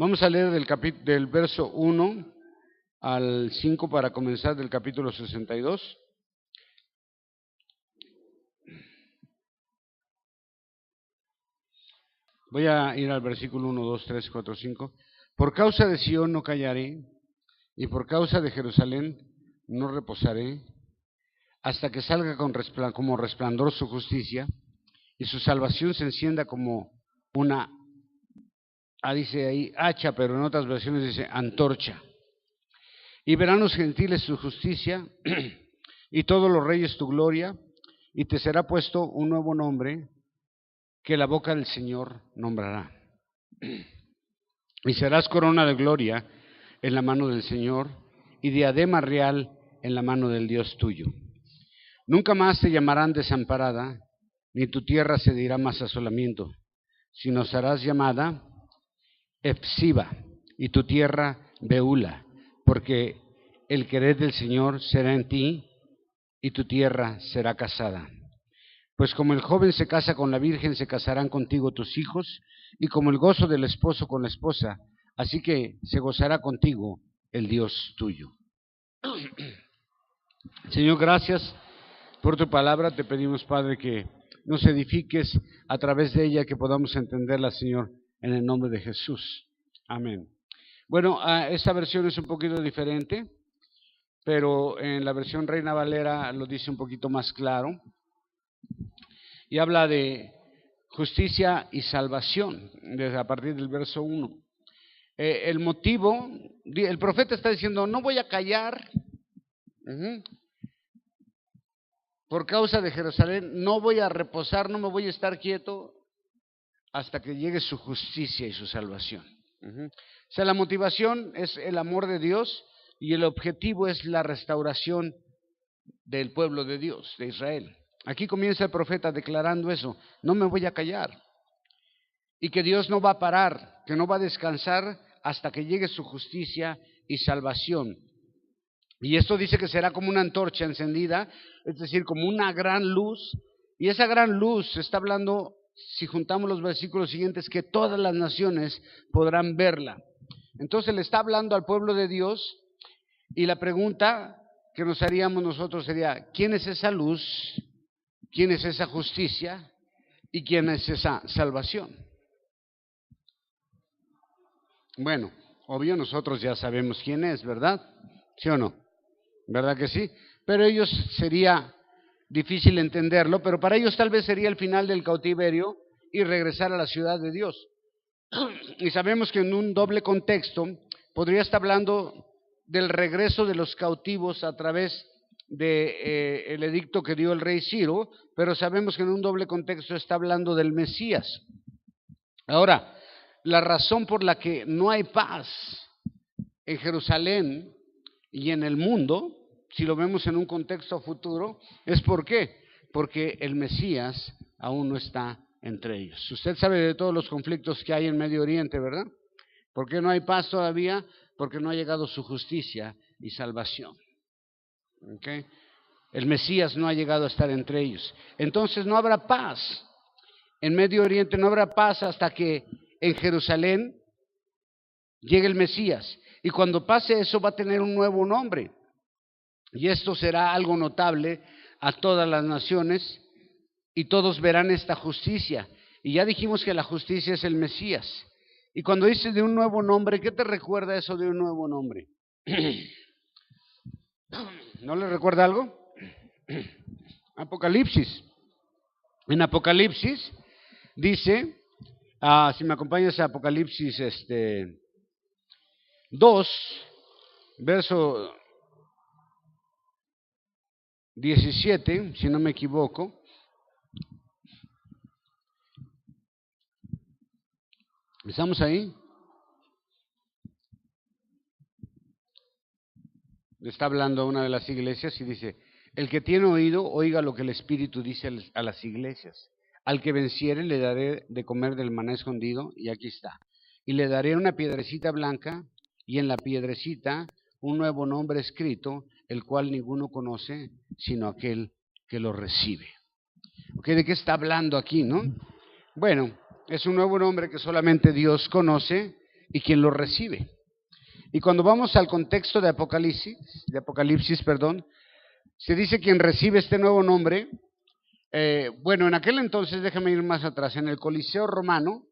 Vamos a leer del verso 1 al 5 para comenzar del capítulo 62. Voy a ir al versículo 1, 2, 3, 4, 5. Por causa de Sión no callaré, y por causa de Jerusalén no reposaré, hasta que salga como resplandor su justicia, y su salvación se encienda como una, dice ahí hacha, pero en otras versiones dice antorcha. Y verán los gentiles tu justicia, y todos los reyes tu gloria, y te será puesto un nuevo nombre que la boca del Señor nombrará. Y serás corona de gloria en la mano del Señor, y diadema real en la mano del Dios tuyo. Nunca más te llamarán desamparada, ni tu tierra se dirá más asolamiento, sino serás llamada Epsiba, y tu tierra Beula, porque el querer del Señor será en ti, y tu tierra será casada. Pues como el joven se casa con la virgen, se casarán contigo tus hijos, y como el gozo del esposo con la esposa, así que se gozará contigo el Dios tuyo. Señor, gracias por tu palabra. Te pedimos, Padre, que nos edifiques a través de ella, que podamos entenderla, Señor, en el nombre de Jesús. Amén. Bueno, esta versión es un poquito diferente, pero en la versión Reina Valera lo dice un poquito más claro, y habla de justicia y salvación, desde a partir del verso 1. El motivo, el profeta está diciendo, no voy a callar, por causa de Jerusalén, no voy a reposar, no me voy a estar quieto hasta que llegue su justicia y su salvación. O sea, la motivación es el amor de Dios, y el objetivo es la restauración del pueblo de Dios, de Israel. Aquí comienza el profeta declarando eso, no me voy a callar, y que Dios no va a parar, que no va a descansar hasta que llegue su justicia y salvación. Y esto dice que será como una antorcha encendida, es decir, como una gran luz, y esa gran luz está hablando, si juntamos los versículos siguientes, que todas las naciones podrán verla. Entonces le está hablando al pueblo de Dios, y la pregunta que nos haríamos nosotros sería, ¿quién es esa luz? ¿Quién es esa justicia? ¿Y quién es esa salvación? Bueno, obvio nosotros ya sabemos quién es, ¿verdad? ¿Sí o no? ¿Verdad que sí? Pero ellos sería difícil entenderlo, pero para ellos tal vez sería el final del cautiverio y regresar a la ciudad de Dios. Y sabemos que en un doble contexto podría estar hablando del regreso de los cautivos a través de el edicto que dio el rey Ciro, pero sabemos que en un doble contexto está hablando del Mesías. Ahora, la razón por la que no hay paz en Jerusalén y en el mundo, si lo vemos en un contexto futuro, es ¿por qué? Porque el Mesías aún no está entre ellos. Usted sabe de todos los conflictos que hay en Medio Oriente, ¿verdad? ¿Por qué no hay paz todavía? Porque no ha llegado su justicia y salvación. ¿Okay? El Mesías no ha llegado a estar entre ellos. Entonces no habrá paz en Medio Oriente, no habrá paz hasta que en Jerusalén llegue el Mesías. Y cuando pase eso va a tener un nuevo nombre. Y esto será algo notable a todas las naciones, y todos verán esta justicia. Y ya dijimos que la justicia es el Mesías. Y cuando dice de un nuevo nombre, ¿qué te recuerda eso de un nuevo nombre? ¿No le recuerda algo? Apocalipsis. En Apocalipsis dice, si me acompañas a Apocalipsis 2, verso 17, si no me equivoco. ¿Estamos ahí? Está hablando a una de las iglesias y dice, el que tiene oído, oiga lo que el Espíritu dice a las iglesias. Al que venciere le daré de comer del maná escondido, y aquí está. Y le daré una piedrecita blanca, y en la piedrecita un nuevo nombre escrito, el cual ninguno conoce, sino aquel que lo recibe. ¿Okay? ¿De qué está hablando aquí, no? Bueno, es un nuevo nombre que solamente Dios conoce, y quien lo recibe. Y cuando vamos al contexto de Apocalipsis, se dice quien recibe este nuevo nombre. Bueno, en aquel entonces, déjame ir más atrás, en el Coliseo Romano,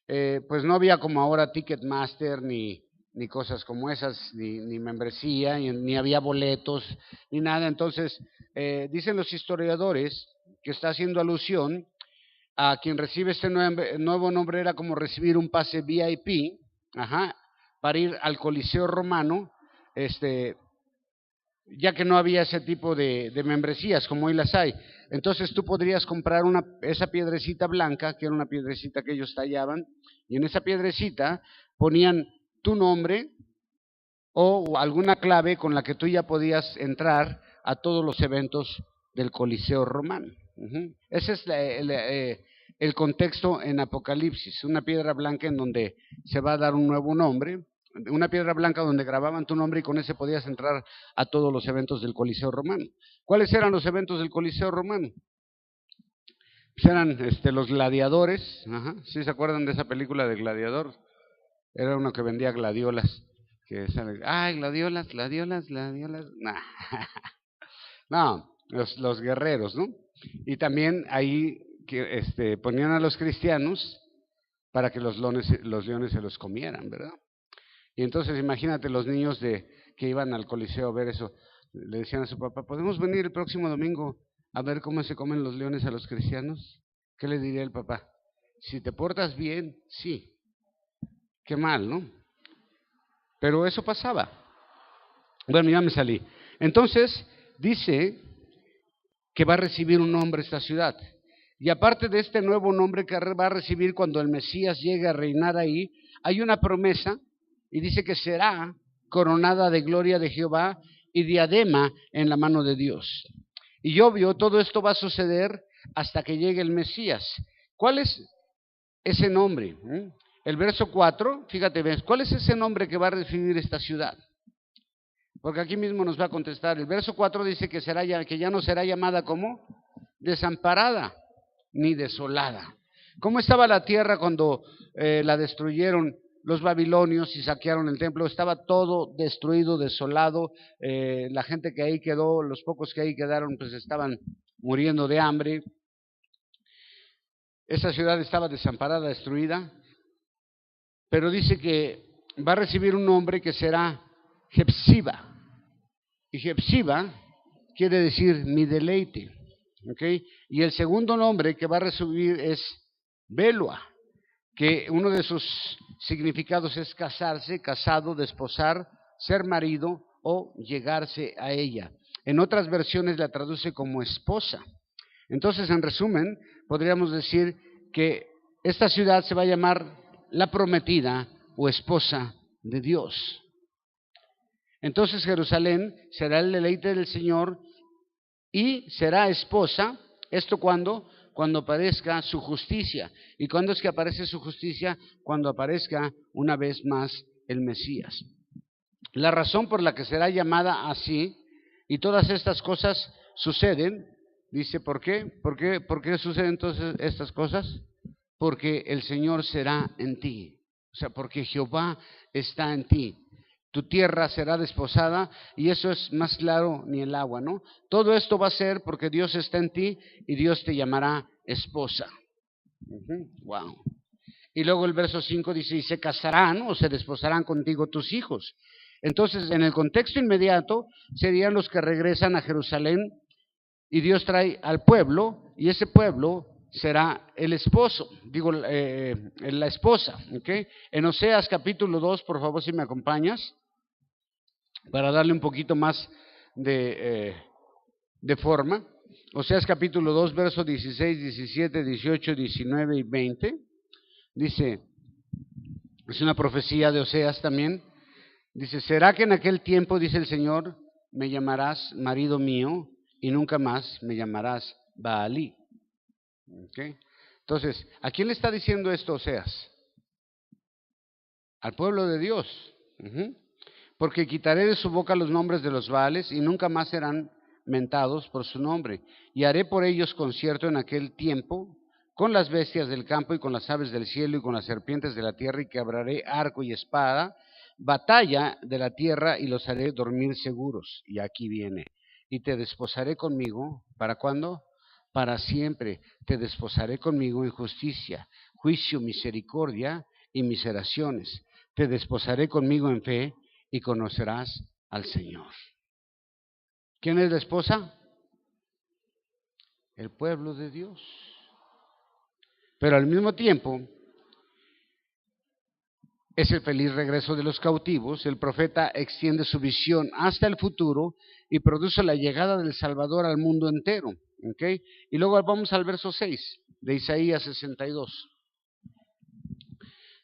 pues no había como ahora Ticketmaster ni cosas como esas, ni membresía, ni había boletos, ni nada. Entonces, dicen los historiadores que está haciendo alusión a quien recibe este nuevo nombre era como recibir un pase VIP, para ir al Coliseo Romano, ya que no había ese tipo de membresías como hoy las hay. Entonces tú podrías comprar esa piedrecita blanca, que era una piedrecita que ellos tallaban, y en esa piedrecita ponían tu nombre o alguna clave con la que tú ya podías entrar a todos los eventos del Coliseo Romano. Ese es el contexto en Apocalipsis, una piedra blanca en donde se va a dar un nuevo nombre, una piedra blanca donde grababan tu nombre y con ese podías entrar a todos los eventos del Coliseo Romano. ¿Cuáles eran los eventos del Coliseo Romano? Pues eran los gladiadores. ¿Sí se acuerdan de esa película de Gladiador? Era uno que vendía gladiolas. Ay, gladiolas. Nah. No, los guerreros, ¿no? Y también ahí ponían a los cristianos para que los leones se los comieran, ¿verdad? Y entonces imagínate los niños que iban al Coliseo a ver eso, le decían a su papá, ¿podemos venir el próximo domingo a ver cómo se comen los leones a los cristianos? ¿Qué le diría el papá? Si te portas bien, sí. Qué mal, ¿no? Pero eso pasaba. Bueno, ya me salí. Entonces, dice que va a recibir un nombre esta ciudad. Y aparte de este nuevo nombre que va a recibir cuando el Mesías llegue a reinar ahí, hay una promesa y dice que será coronada de gloria de Jehová y diadema en la mano de Dios. Y obvio, todo esto va a suceder hasta que llegue el Mesías. ¿Cuál es ese nombre? El verso 4, fíjate, ¿ves? ¿Cuál es ese nombre que va a recibir esta ciudad? Porque aquí mismo nos va a contestar. El verso 4 dice que ya no será llamada como desamparada ni desolada. ¿Cómo estaba la tierra cuando la destruyeron los babilonios y saquearon el templo? Estaba todo destruido, desolado. La gente que ahí quedó, los pocos que ahí quedaron, pues estaban muriendo de hambre. Esa ciudad estaba desamparada, destruida. Pero dice que va a recibir un nombre que será Hepsiba. Y Hepsiba quiere decir mi deleite. ¿Okay? Y el segundo nombre que va a recibir es Belua, que uno de sus significados es casarse, casado, desposar, ser marido o llegarse a ella. En otras versiones la traduce como esposa. Entonces, en resumen, podríamos decir que esta ciudad se va a llamar la prometida o esposa de Dios. Entonces Jerusalén será el deleite del Señor y será esposa. ¿Esto cuándo? Cuando aparezca su justicia. ¿Y cuándo es que aparece su justicia? Cuando aparezca una vez más el Mesías. La razón por la que será llamada así, y todas estas cosas suceden, dice, ¿por qué? ¿Por qué suceden entonces estas cosas? Porque el Señor será en ti. O sea, porque Jehová está en ti. Tu tierra será desposada, y eso es más claro ni el agua, ¿no? Todo esto va a ser porque Dios está en ti y Dios te llamará esposa. Wow. Y luego el verso 5 dice, y se casarán o se desposarán contigo tus hijos. Entonces, en el contexto inmediato, serían los que regresan a Jerusalén y Dios trae al pueblo, y ese pueblo será el esposo, la esposa. ¿Okay? En Oseas capítulo 2, por favor, si me acompañas, para darle un poquito más de forma. Oseas capítulo 2, versos 16, 17, 18, 19 y 20. Dice, es una profecía de Oseas también. Dice, ¿será que en aquel tiempo, dice el Señor, me llamarás marido mío y nunca más me llamarás Baalí? ¿Okay? Entonces, ¿a quién le está diciendo esto Oseas? Al pueblo de Dios. Porque quitaré de su boca los nombres de los Baales y nunca más serán mentados por su nombre. Y haré por ellos concierto en aquel tiempo con las bestias del campo y con las aves del cielo y con las serpientes de la tierra, y quebraré arco y espada, batalla de la tierra, y los haré dormir seguros. Y aquí viene, y te desposaré conmigo, ¿para cuándo? Para siempre. Te desposaré conmigo en justicia, juicio, misericordia y miseraciones. Te desposaré conmigo en fe, y conocerás al Señor. ¿Quién es la esposa? El pueblo de Dios. Pero al mismo tiempo, es el feliz regreso de los cautivos. El profeta extiende su visión hasta el futuro y produce la llegada del Salvador al mundo entero. ¿Okay? Y luego vamos al verso 6 de Isaías 62.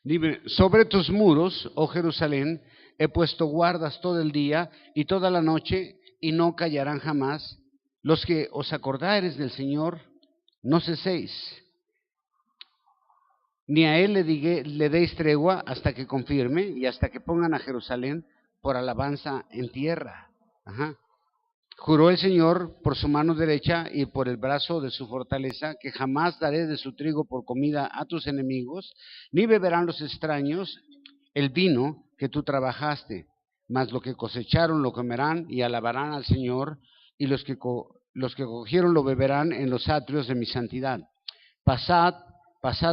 Dice, sobre tus muros, oh Jerusalén, he puesto guardas todo el día y toda la noche, y no callarán jamás. Los que os acordareis del Señor, no ceséis, ni a él le deis tregua hasta que confirme y hasta que pongan a Jerusalén por alabanza en tierra. Ajá. Juró el Señor por su mano derecha y por el brazo de su fortaleza, que jamás daré de su trigo por comida a tus enemigos, ni beberán los extraños el vino que tú trabajaste, mas lo que cosecharon lo comerán y alabarán al Señor, y los que cogieron lo beberán en los atrios de mi santidad. Pasad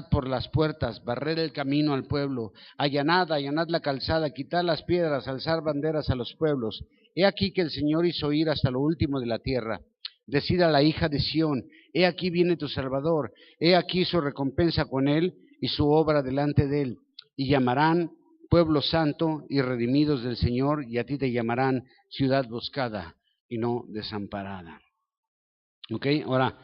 por las puertas, barred el camino al pueblo, allanad la calzada, quitad las piedras, alzar banderas a los pueblos. He aquí que el Señor hizo ir hasta lo último de la tierra. Decid a la hija de Sión, he aquí viene tu Salvador, he aquí su recompensa con él y su obra delante de él. Y llamarán pueblo santo y redimidos del Señor, y a ti te llamarán ciudad buscada y no desamparada. ¿Ok? Ahora,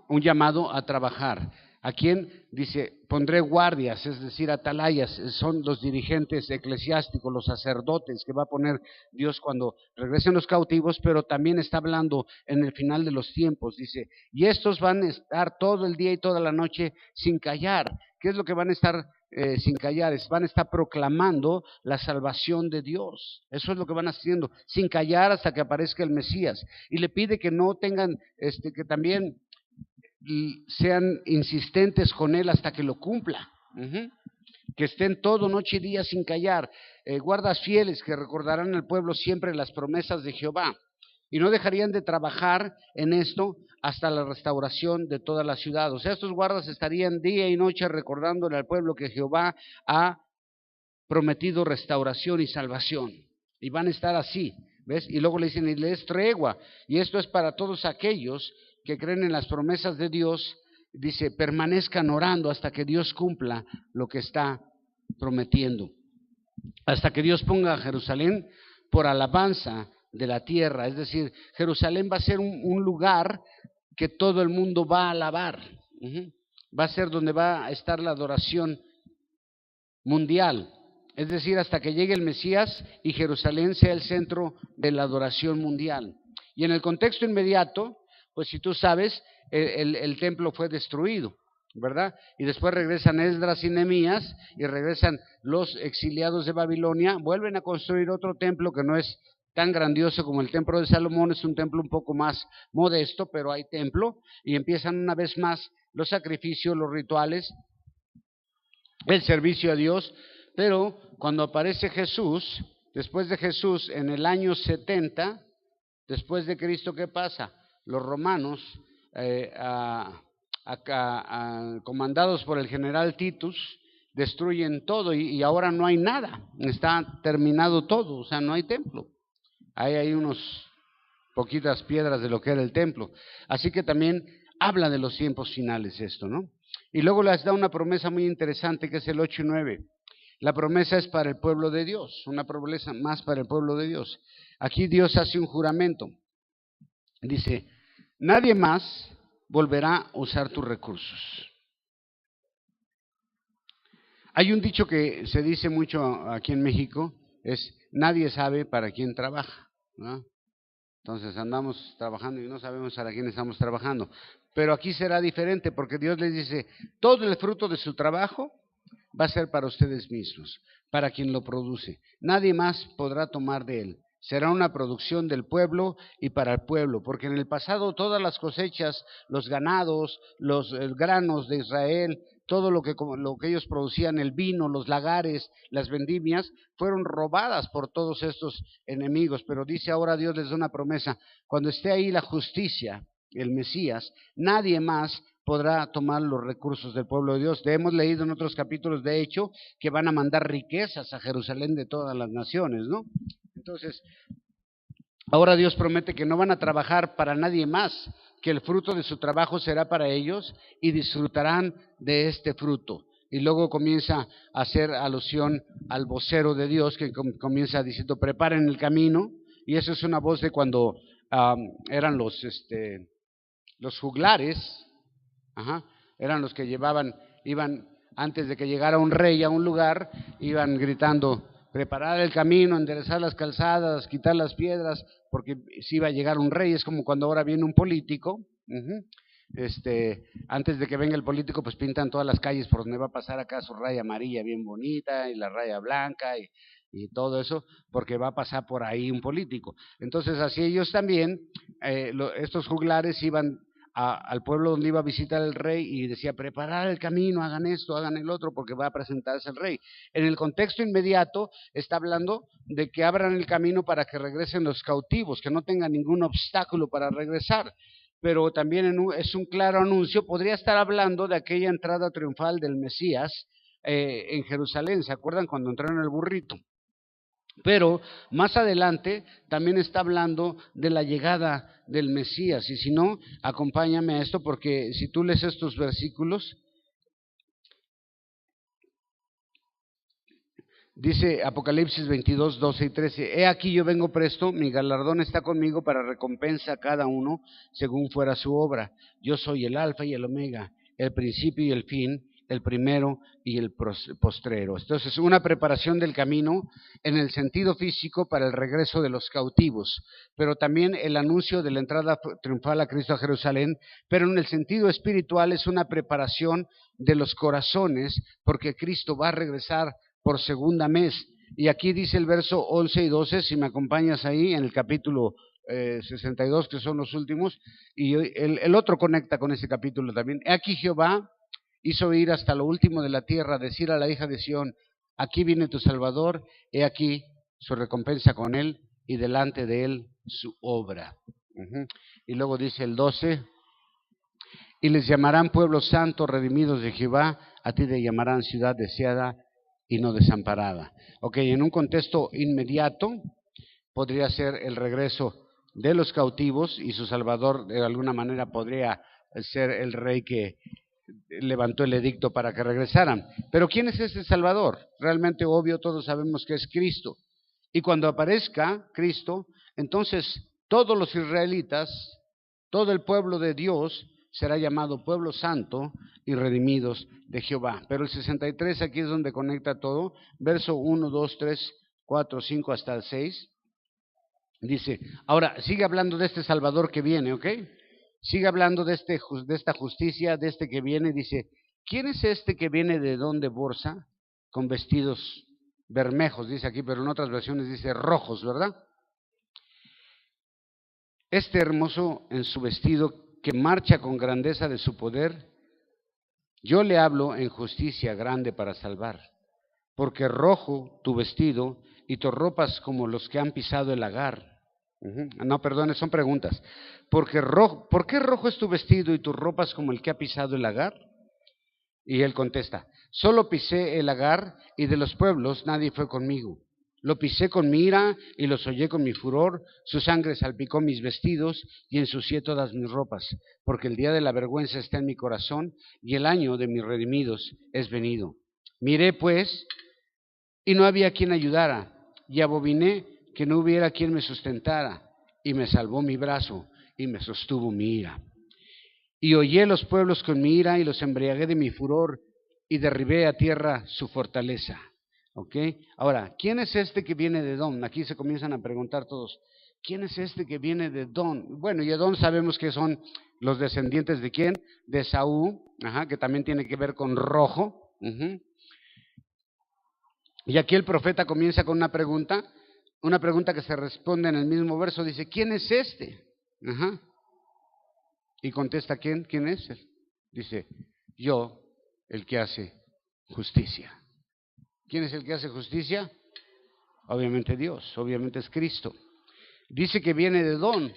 un llamado a trabajar. ¿A quién? Dice, pondré guardias, es decir, atalayas, son los dirigentes eclesiásticos, los sacerdotes que va a poner Dios cuando regresen los cautivos, pero también está hablando en el final de los tiempos, dice, y estos van a estar todo el día y toda la noche sin callar. ¿Qué es lo que van a estar sin callar? Van a estar proclamando la salvación de Dios. Eso es lo que van haciendo, sin callar hasta que aparezca el Mesías. Y le pide que no tengan, que también sean insistentes con él hasta que lo cumpla. Que estén todo noche y día sin callar, guardas fieles que recordarán al pueblo siempre las promesas de Jehová, y no dejarían de trabajar en esto hasta la restauración de toda la ciudad. O sea, estos guardas estarían día y noche recordándole al pueblo que Jehová ha prometido restauración y salvación, y van a estar así, ¿ves? Y luego le dicen, y les tregua, y esto es para todos aquellos que creen en las promesas de Dios. Dice, permanezcan orando hasta que Dios cumpla lo que está prometiendo, hasta que Dios ponga a Jerusalén por alabanza de la tierra. Es decir, Jerusalén va a ser un lugar que todo el mundo va a alabar. Va a ser donde va a estar la adoración mundial. Es decir, hasta que llegue el Mesías y Jerusalén sea el centro de la adoración mundial. Y en el contexto inmediato, pues si tú sabes, el templo fue destruido, ¿verdad? Y después regresan Esdras y Nehemías, y regresan los exiliados de Babilonia, vuelven a construir otro templo que no es tan grandioso como el templo de Salomón, es un templo un poco más modesto, pero hay templo, y empiezan una vez más los sacrificios, los rituales, el servicio a Dios. Pero cuando aparece Jesús, después de Jesús, en el año 70, después de Cristo, ¿qué pasa? Los romanos, comandados por el general Titus, destruyen todo y ahora no hay nada, está terminado todo, o sea, no hay templo. Hay unos poquitas piedras de lo que era el templo. Así que también habla de los tiempos finales esto, ¿no? Y luego les da una promesa muy interesante que es el 8 y 9. La promesa es para el pueblo de Dios, una promesa más para el pueblo de Dios. Aquí Dios hace un juramento. Dice, nadie más volverá a usar tus recursos. Hay un dicho que se dice mucho aquí en México, es nadie sabe para quién trabaja, ¿no? Entonces andamos trabajando y no sabemos para quién estamos trabajando. Pero aquí será diferente porque Dios les dice, todo el fruto de su trabajo va a ser para ustedes mismos, para quien lo produce. Nadie más podrá tomar de él. será una producción del pueblo y para el pueblo, porque en el pasado todas las cosechas, los ganados, los granos de Israel, todo lo que ellos producían, el vino, los lagares, las vendimias, fueron robadas por todos estos enemigos. Pero dice ahora Dios les da una promesa: cuando esté ahí la justicia, el Mesías, nadie más podrá tomar los recursos del pueblo de Dios. Hemos leído en otros capítulos, de hecho, que van a mandar riquezas a Jerusalén de todas las naciones, ¿no? Entonces, ahora Dios promete que no van a trabajar para nadie más, que el fruto de su trabajo será para ellos y disfrutarán de este fruto. Y luego comienza a hacer alusión al vocero de Dios, que comienza diciendo: preparen el camino. Y eso es una voz de cuando eran los juglares, eran los que iban antes de que llegara un rey a un lugar, iban gritando: preparar el camino, enderezar las calzadas, quitar las piedras, porque si iba a llegar un rey. Es como cuando ahora viene un político, antes de que venga el político, pues pintan todas las calles por donde va a pasar acá su raya amarilla bien bonita y la raya blanca y todo eso, porque va a pasar por ahí un político. Entonces así ellos también, estos juglares iban al pueblo donde iba a visitar el rey y decía: preparar el camino, hagan esto, hagan el otro, porque va a presentarse el rey. En el contexto inmediato está hablando de que abran el camino para que regresen los cautivos, que no tengan ningún obstáculo para regresar. Pero también es un claro anuncio, podría estar hablando de aquella entrada triunfal del Mesías en Jerusalén. ¿Se acuerdan cuando entraron en el burrito? Pero más adelante también está hablando de la llegada del Mesías. Y si no, acompáñame a esto, porque si tú lees estos versículos, dice Apocalipsis 22, 12 y 13: he aquí yo vengo presto, mi galardón está conmigo para recompensa a cada uno según fuera su obra. Yo soy el alfa y el omega, el principio y el fin, el primero y el postrero. Entonces, una preparación del camino en el sentido físico para el regreso de los cautivos, pero también el anuncio de la entrada triunfal a Cristo a Jerusalén. Pero en el sentido espiritual es una preparación de los corazones, porque Cristo va a regresar por segunda vez. Y aquí dice el verso 11 y 12, si me acompañas ahí, en el capítulo 62, que son los últimos, y el otro conecta con ese capítulo también. He aquí Jehová hizo ir hasta lo último de la tierra, decir a la hija de Sión: aquí viene tu Salvador, he aquí su recompensa con él, y delante de él su obra. Y luego dice el 12: y les llamarán pueblo santo, redimidos de Jehová, a ti te llamarán ciudad deseada y no desamparada. Ok, en un contexto inmediato podría ser el regreso de los cautivos, y su Salvador de alguna manera podría ser el rey que levantó el edicto para que regresaran. Pero ¿quién es ese Salvador? Realmente obvio, todos sabemos que es Cristo. Y cuando aparezca Cristo, entonces todos los israelitas, todo el pueblo de Dios será llamado pueblo santo y redimidos de Jehová. Pero el 63 aquí es donde conecta todo. Verso 1, 2, 3, 4, 5 hasta el 6. Dice, ahora sigue hablando de este Salvador que viene, ¿ok? Sigue hablando de esta justicia, de este que viene. Dice: ¿quién es este que viene de don de Borsa, con vestidos bermejos? Dice aquí, pero en otras versiones dice rojos, ¿verdad? Este hermoso en su vestido, que marcha con grandeza de su poder. Yo le hablo en justicia grande para salvar, porque rojo tu vestido y tus ropas como los que han pisado el lagar. No, perdón, son preguntas. ¿Por qué rojo es tu vestido y tus ropas como el que ha pisado el lagar? Y él contesta: solo pisé el lagar, y de los pueblos nadie fue conmigo. Lo pisé con mi ira y los hollé con mi furor. Su sangre salpicó mis vestidos y ensucié todas mis ropas, porque el día de la vergüenza está en mi corazón y el año de mis redimidos es venido. Miré pues y no había quien ayudara, y abominé que no hubiera quien me sustentara, y me salvó mi brazo y me sostuvo mi ira. Y hollé los pueblos con mi ira y los embriagué de mi furor, y derribé a tierra su fortaleza. ¿Ok? Ahora, ¿quién es este que viene de Edom? Aquí se comienzan a preguntar todos: ¿quién es este que viene de Edom? Bueno, y Edom sabemos que son los descendientes ¿de quién? De Esaú, que también tiene que ver con rojo. Y aquí el profeta comienza con una pregunta: una pregunta que se responde en el mismo verso, dice, ¿quién es este? Ajá. Y contesta, ¿quién es él? Dice, yo, el que hace justicia. ¿Quién es el que hace justicia? Obviamente Dios, obviamente es Cristo. Dice que viene de Edom.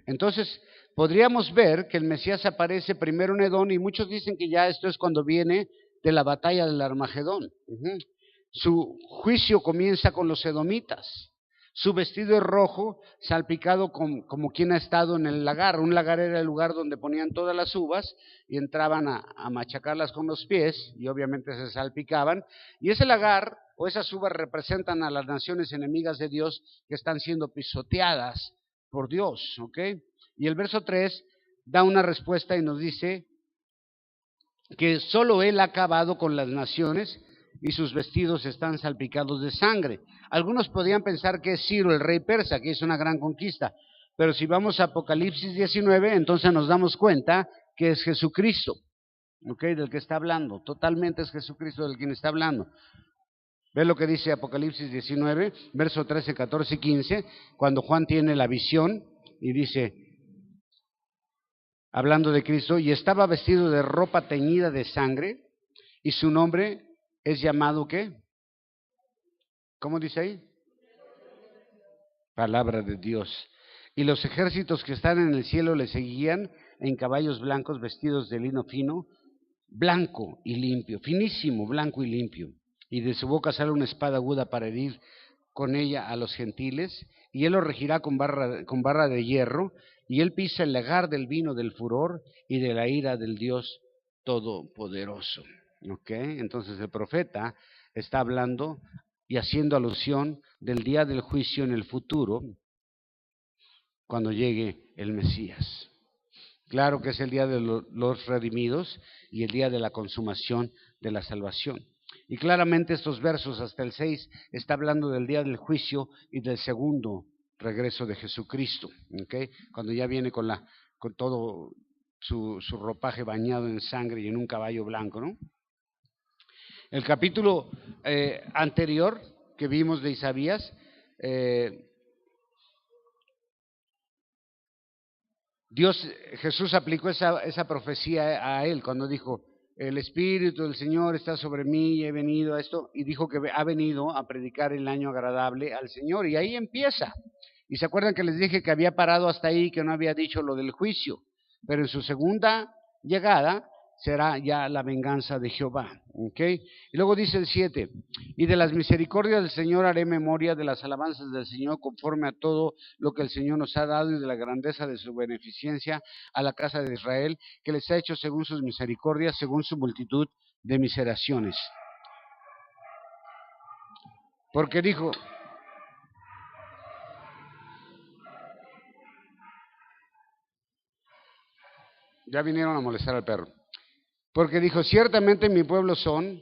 Entonces, podríamos ver que el Mesías aparece primero en Edom y muchos dicen que ya esto es cuando viene de la batalla del Armagedón. Su juicio comienza con los edomitas. Su vestido es rojo, salpicado como quien ha estado en el lagar. Un lagar era el lugar donde ponían todas las uvas y entraban a machacarlas con los pies y obviamente se salpicaban. Y ese lagar o esas uvas representan a las naciones enemigas de Dios que están siendo pisoteadas por Dios, ¿ok? Y el verso 3 da una respuesta y nos dice que solo Él ha acabado con las naciones y sus vestidos están salpicados de sangre. Algunos podrían pensar que es Ciro, el rey persa, que hizo una gran conquista, pero si vamos a Apocalipsis 19, entonces nos damos cuenta que es Jesucristo, ¿ok? Del que está hablando, totalmente es Jesucristo del quien está hablando. Ve lo que dice Apocalipsis 19, verso 13, 14 y 15, cuando Juan tiene la visión y dice, hablando de Cristo, y estaba vestido de ropa teñida de sangre, y su nombre es llamado, ¿qué? ¿Cómo dice ahí? Palabra de Dios. Y los ejércitos que están en el cielo le seguían en caballos blancos vestidos de lino fino, blanco y limpio, finísimo, blanco y limpio. Y de su boca sale una espada aguda para herir con ella a los gentiles, y él los regirá con barra de hierro, y él pisa el lagar del vino del furor y de la ira del Dios Todopoderoso. ¿Ok? Entonces el profeta está hablando y haciendo alusión del día del juicio en el futuro, cuando llegue el Mesías. Claro que es el día de los redimidos y el día de la consumación de la salvación. Y claramente estos versos hasta el 6 está hablando del día del juicio y del segundo regreso de Jesucristo, ¿okay? Cuando ya viene con todo su ropaje bañado en sangre y en un caballo blanco, ¿no? El capítulo anterior que vimos de Isaías, Jesús aplicó esa profecía a él cuando dijo, el Espíritu del Señor está sobre mí y he venido a esto, y dijo que ha venido a predicar el año agradable al Señor, y ahí empieza. Y se acuerdan que les dije que había parado hasta ahí, que no había dicho lo del juicio, pero en su segunda llegada será ya la venganza de Jehová, ¿ok? Y luego dice el 7, y de las misericordias del Señor haré memoria, de las alabanzas del Señor conforme a todo lo que el Señor nos ha dado y de la grandeza de su beneficencia a la casa de Israel, que les ha hecho según sus misericordias, según su multitud de miseraciones. Porque dijo, ya vinieron a molestar al perro. Porque dijo, ciertamente mi pueblo son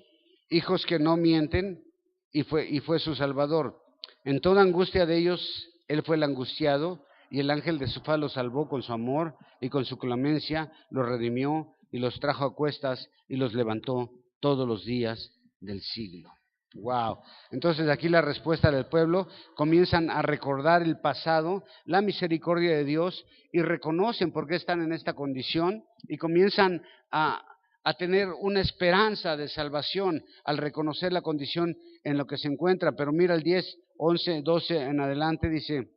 hijos que no mienten, y fue su Salvador. En toda angustia de ellos, él fue el angustiado, y el ángel de su faz los salvó con su amor, y con su clemencia los redimió, y los trajo a cuestas, y los levantó todos los días del siglo. Wow. Entonces aquí la respuesta del pueblo, comienzan a recordar el pasado, la misericordia de Dios, y reconocen por qué están en esta condición, y comienzan a tener una esperanza de salvación al reconocer la condición en lo que se encuentra. Pero mira el 10, 11, 12 en adelante, dice,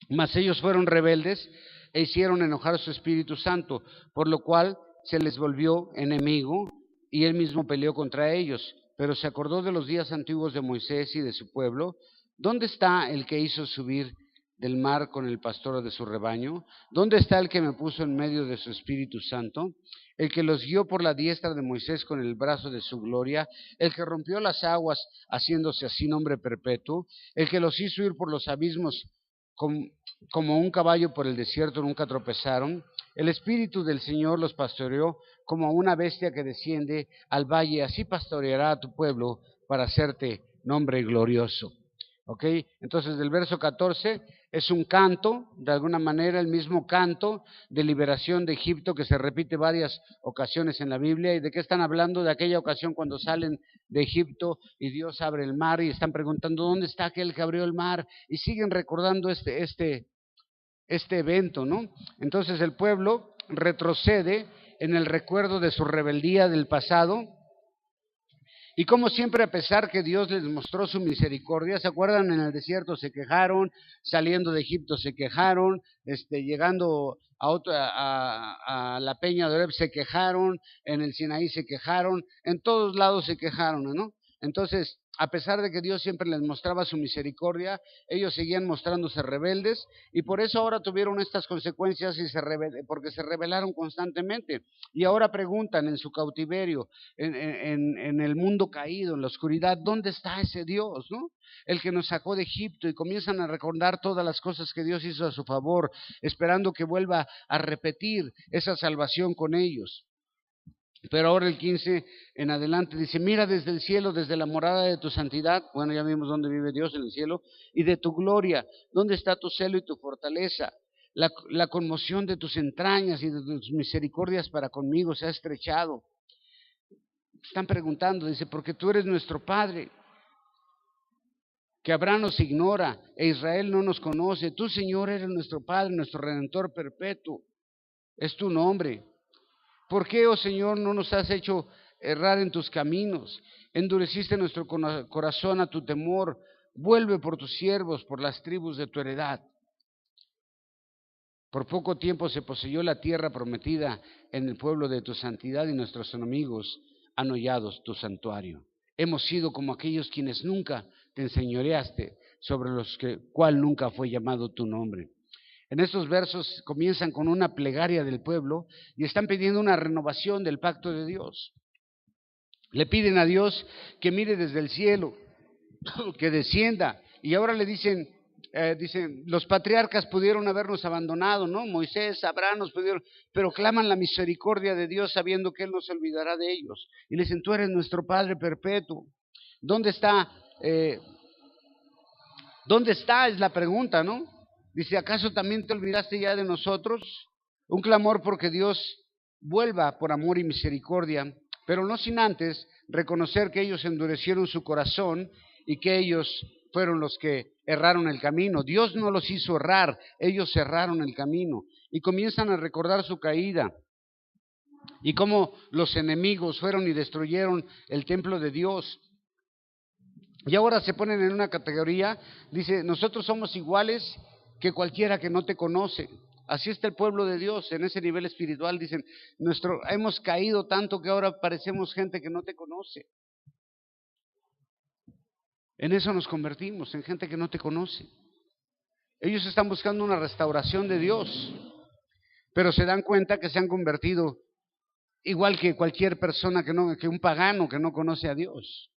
mas ellos fueron rebeldes e hicieron enojar a su Espíritu Santo, por lo cual se les volvió enemigo y él mismo peleó contra ellos. Pero se acordó de los días antiguos de Moisés y de su pueblo. ¿Dónde está el que hizo subir del mar con el pastor de su rebaño? ¿Dónde está el que me puso en medio de su Espíritu Santo? El que los guió por la diestra de Moisés con el brazo de su gloria, el que rompió las aguas haciéndose así nombre perpetuo, el que los hizo ir por los abismos como un caballo por el desierto, nunca tropezaron. El Espíritu del Señor los pastoreó como una bestia que desciende al valle, así pastoreará a tu pueblo para hacerte nombre glorioso. ¿Ok? Entonces, del verso 14 es un canto, de alguna manera el mismo canto de liberación de Egipto que se repite varias ocasiones en la Biblia. ¿Y de qué están hablando? De aquella ocasión cuando salen de Egipto y Dios abre el mar y están preguntando, ¿dónde está aquel que abrió el mar? Y siguen recordando este evento, ¿no? Entonces el pueblo retrocede en el recuerdo de su rebeldía del pasado. Y como siempre, a pesar que Dios les mostró su misericordia, ¿se acuerdan? En el desierto se quejaron, saliendo de Egipto se quejaron, llegando a la peña de Oreb se quejaron, en el Sinaí se quejaron, en todos lados se quejaron, ¿no? Entonces, a pesar de que Dios siempre les mostraba su misericordia, ellos seguían mostrándose rebeldes y por eso ahora tuvieron estas consecuencias porque se rebelaron constantemente. Y ahora preguntan en su cautiverio, en el mundo caído, en la oscuridad, ¿dónde está ese Dios, no? El que nos sacó de Egipto, y comienzan a recordar todas las cosas que Dios hizo a su favor, esperando que vuelva a repetir esa salvación con ellos. Pero ahora el 15 en adelante dice, mira desde el cielo, desde la morada de tu santidad, bueno, ya vimos dónde vive Dios, en el cielo, y de tu gloria, ¿dónde está tu celo y tu fortaleza? La conmoción de tus entrañas y de tus misericordias para conmigo se ha estrechado. Están preguntando, dice, porque tú eres nuestro Padre, que Abraham nos ignora e Israel no nos conoce. Tú, Señor, eres nuestro Padre, nuestro Redentor perpetuo. Es tu nombre. ¿Por qué, oh Señor, no nos has hecho errar en tus caminos? Endureciste nuestro corazón a tu temor. Vuelve por tus siervos, por las tribus de tu heredad. Por poco tiempo se poseyó la tierra prometida en el pueblo de tu santidad y nuestros enemigos han hollado tu santuario. Hemos sido como aquellos quienes nunca te enseñoreaste, sobre los cual nunca fue llamado tu nombre. En estos versos comienzan con una plegaria del pueblo y están pidiendo una renovación del pacto de Dios. Le piden a Dios que mire desde el cielo, que descienda, y ahora le dicen, los patriarcas pudieron habernos abandonado, ¿no? Moisés, Abraham nos pudieron, pero claman la misericordia de Dios sabiendo que Él no se olvidará de ellos. Y le dicen, tú eres nuestro Padre perpetuo. ¿Dónde está? ¿Dónde está? Es la pregunta, ¿no? Dice, ¿acaso también te olvidaste ya de nosotros? Un clamor porque Dios vuelva por amor y misericordia, pero no sin antes reconocer que ellos endurecieron su corazón y que ellos fueron los que erraron el camino. Dios no los hizo errar, ellos erraron el camino y comienzan a recordar su caída y cómo los enemigos fueron y destruyeron el templo de Dios. Y ahora se ponen en una categoría, dice, nosotros somos iguales que cualquiera que no te conoce. Así está el pueblo de Dios en ese nivel espiritual. Dicen, hemos caído tanto que ahora parecemos gente que no te conoce. En eso nos convertimos, en gente que no te conoce. Ellos están buscando una restauración de Dios, pero se dan cuenta que se han convertido igual que cualquier persona que un pagano que no conoce a Dios.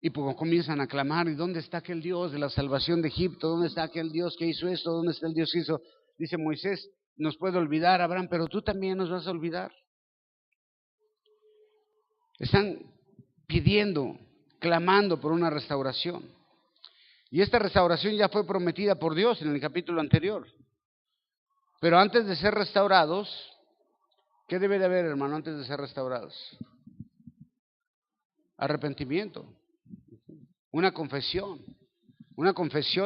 Y pues comienzan a clamar, ¿y dónde está aquel Dios de la salvación de Egipto? ¿Dónde está aquel Dios que hizo esto? ¿Dónde está el Dios que hizo? Dice Moisés, nos puede olvidar Abraham, pero tú también nos vas a olvidar. Están pidiendo, clamando por una restauración. Y esta restauración ya fue prometida por Dios en el capítulo anterior. Pero antes de ser restaurados, ¿qué debe de haber, hermano, antes de ser restaurados? Arrepentimiento. Una confesión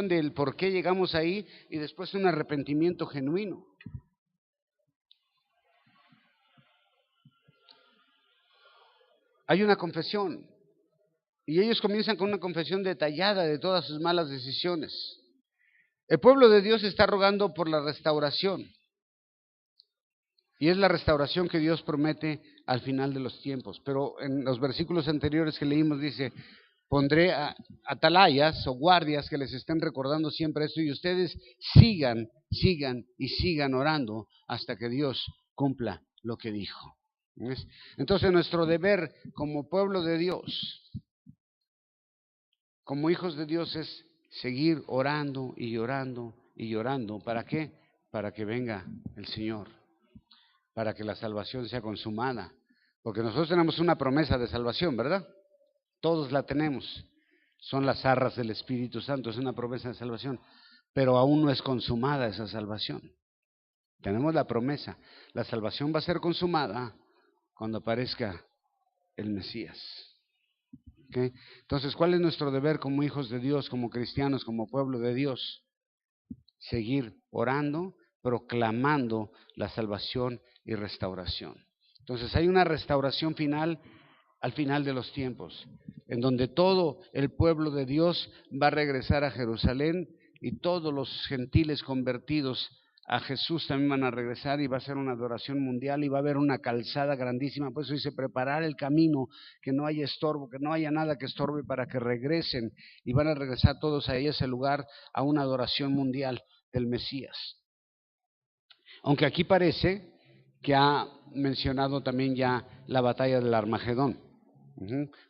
del por qué llegamos ahí y después un arrepentimiento genuino. Hay una confesión y ellos comienzan con una confesión detallada de todas sus malas decisiones. El pueblo de Dios está rogando por la restauración y es la restauración que Dios promete al final de los tiempos. Pero en los versículos anteriores que leímos dice, pondré atalayas o guardias que les estén recordando siempre esto y ustedes sigan y sigan orando hasta que Dios cumpla lo que dijo. ¿Ves? Entonces nuestro deber como pueblo de Dios, como hijos de Dios, es seguir orando y orando y orando. ¿Para qué? Para que venga el Señor, para que la salvación sea consumada. Porque nosotros tenemos una promesa de salvación, ¿verdad? Todos la tenemos. son las arras del Espíritu Santo, es una promesa de salvación, pero aún no es consumada esa salvación. Tenemos la promesa, la salvación va a ser consumada cuando aparezca el Mesías. ¿Okay? Entonces, ¿cuál es nuestro deber como hijos de Dios, como cristianos, como pueblo de Dios? Seguir orando, proclamando la salvación y restauración. Entonces, hay una restauración final al final de los tiempos, en donde todo el pueblo de Dios va a regresar a Jerusalén y todos los gentiles convertidos a Jesús también van a regresar y va a ser una adoración mundial y va a haber una calzada grandísima. Por eso dice, preparar el camino, que no haya estorbo, que no haya nada que estorbe para que regresen, y van a regresar todos ahí a ese lugar, a una adoración mundial del Mesías. Aunque aquí parece que ha mencionado también ya la batalla del Armagedón.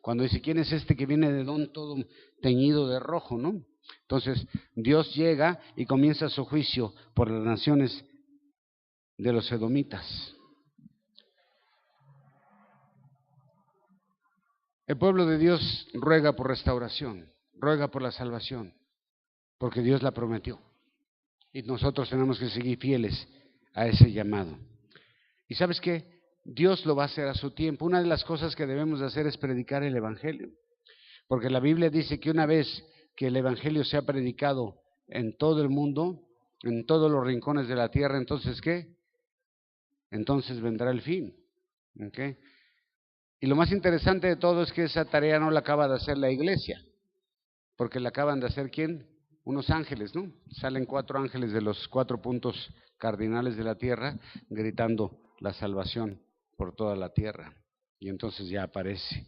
Cuando dice, ¿quién es este que viene de Edom todo teñido de rojo, no? Entonces, Dios llega y comienza su juicio por las naciones de los edomitas. El pueblo de Dios ruega por restauración, ruega por la salvación, porque Dios la prometió. Y nosotros tenemos que seguir fieles a ese llamado. ¿Y sabes qué? Dios lo va a hacer a su tiempo. Una de las cosas que debemos de hacer es predicar el Evangelio, porque la Biblia dice que una vez que el Evangelio sea predicado en todo el mundo, en todos los rincones de la tierra, entonces ¿qué? Entonces vendrá el fin. ¿Okay? Y lo más interesante de todo es que esa tarea no la acaba de hacer la iglesia, porque la acaban de hacer ¿quién? Unos ángeles, ¿no? Salen 4 ángeles de los 4 puntos cardinales de la tierra gritando la salvación por toda la tierra. Y entonces ya aparece.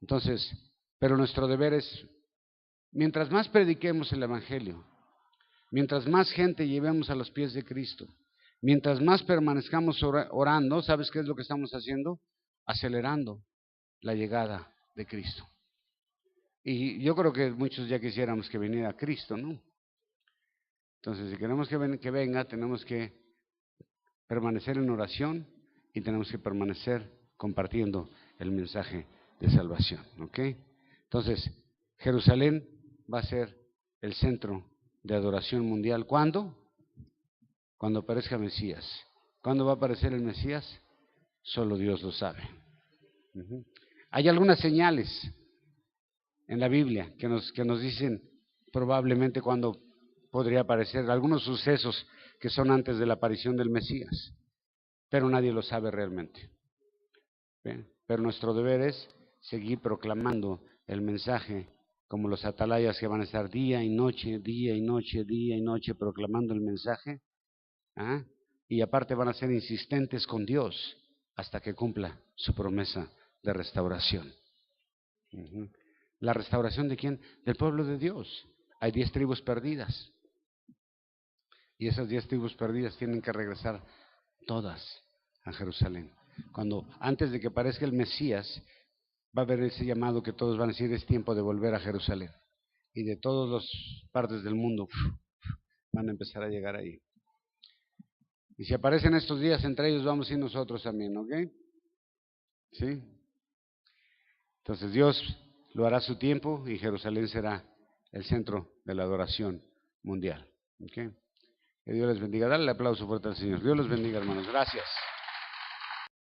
Entonces, pero nuestro deber es, mientras más prediquemos el Evangelio, mientras más gente llevemos a los pies de Cristo, mientras más permanezcamos orando, ¿sabes qué es lo que estamos haciendo? Acelerando la llegada de Cristo. Y yo creo que muchos ya quisiéramos que viniera Cristo, ¿no? Entonces, si queremos que venga, tenemos que permanecer en oración y tenemos que permanecer compartiendo el mensaje de salvación, ¿ok? Entonces, Jerusalén va a ser el centro de adoración mundial. ¿Cuándo? Cuando aparezca Mesías. ¿Cuándo va a aparecer el Mesías? Solo Dios lo sabe. Hay algunas señales en la Biblia que nos dicen probablemente cuándo podría aparecer, algunos sucesos que son antes de la aparición del Mesías, pero nadie lo sabe realmente. ¿Bien? Pero nuestro deber es seguir proclamando el mensaje como los atalayas que van a estar día y noche, día y noche, día y noche proclamando el mensaje. ¿Ah? Y aparte van a ser insistentes con Dios hasta que cumpla su promesa de restauración. ¿La restauración de quién? Del pueblo de Dios. Hay 10 tribus perdidas. Y esas 10 tribus perdidas tienen que regresar todas a Jerusalén. Antes de que aparezca el Mesías, va a haber ese llamado que todos van a decir, es tiempo de volver a Jerusalén. Y de todas las partes del mundo van a empezar a llegar ahí. Y si aparecen estos días, entre ellos vamos a ir nosotros también, ¿ok? ¿Sí? Entonces Dios lo hará a su tiempo y Jerusalén será el centro de la adoración mundial. ¿Ok? Que Dios les bendiga. Dale el aplauso fuerte al Señor. Dios los bendiga, hermanos. Gracias.